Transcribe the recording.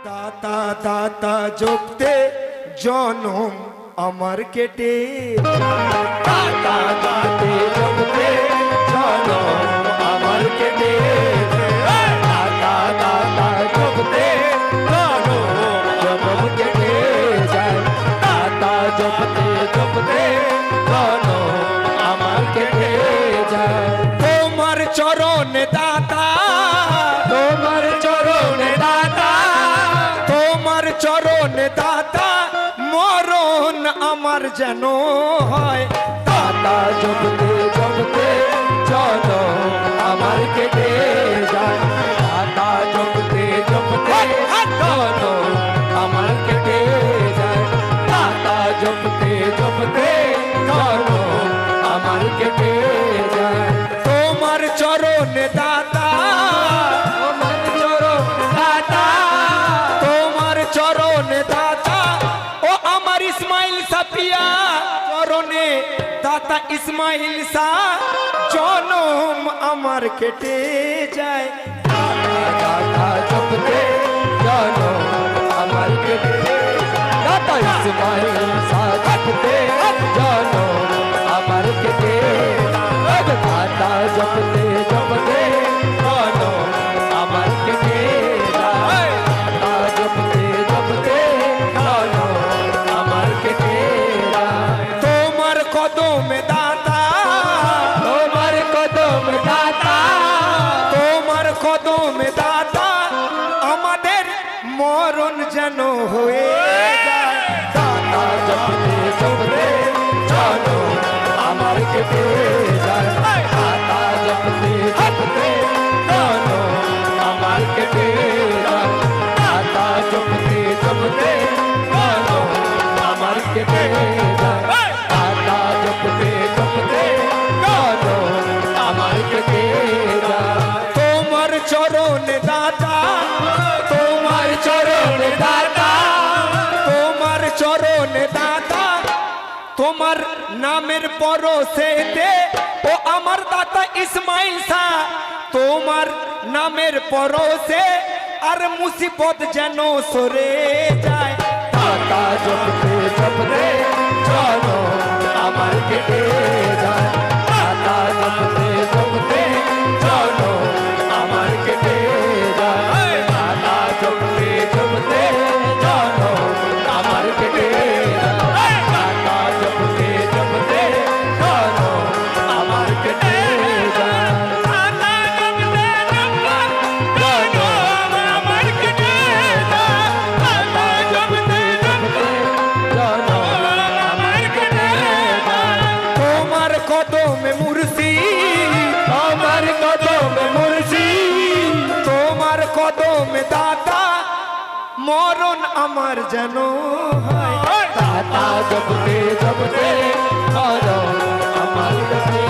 দাতা দাতা জপতে জনম আমার কেটে, দাতা দাতে জপতে জনম আমার কেটে, দাতা দাতা জপতে জনম কেটে যায়, দাতা জপতে জপতে জনম আমার কেটে যায়। তোমার চরণে দাতা, তোমার চরণে দাতা, তোমার চরণে দাতা মরণ আমার যেন হয়, দাতা জপতে জপতে জনম আমার কেটে যায়, দাতা জপতে জপতে জনম আমার কেটে যায়, দাতা জপতে জপতে জনম আমার কেটে যায়। তোমার চরণে দাতা, তোমার চরণ দাতা, তোমার চরণে দাতা ও আমার ইসমাইল সাপিয়া চরণে দাতা ইসমাইল সা জনম আমার কেটে যায়, দাতা জপতে জনম আমার কেটে, দাতা ইসমাইল সা জপতে জনম আমার কেটে, দাতা জপতে জপতে জনম আমার কেটে যায়, দাতা জপতে জপতে জনম আমার কেটে যায়। তোমার কদমে দাতা, তোমার কদমে দাতা, তোমার কদমে দাতা আমাদের মরণ যেন হয়ে যায়, দাতা জপতে জপতে জনম আমার কেটে যায়, দাতা জপতে জপতে জনম আমার কেটে যায়, দাতা জপতে জপতে জনম আমার কেটে যায়, দাতা জপতে জপতে জনম আমার কেটে যায়। তোমার চরণে দাতা, তোমার চরণে দাতা, তোমার চরণে দাতা, তোমার নামের পরশেতে ও আমার দাতা ইসমাইল সা, তোমার নামের পরশে আর মুসিবত যেন সরে যায়, দাতা জপতে জপতে জনম আমার কেটে যায়, দাতা জপতে জপতে জনম আমার কেটে যায়, দাতা জপতে জপতে জনম আমার কেটে যায়, দাতা জপতে জপতে জনম আমার কেটে যায়, দাতা জপতে জপতে জনম আমার কেটে যায়, দাতা জপতে জপতে জনম আমার কেটে যায়। তোমার কদমে মুর্শিদ, তোমার কদমে মুর্শিদ, তোমার কদমে দাতা মরণ আমার যেন হয়, দাতা জপতে জপতে জনম আমার কেটে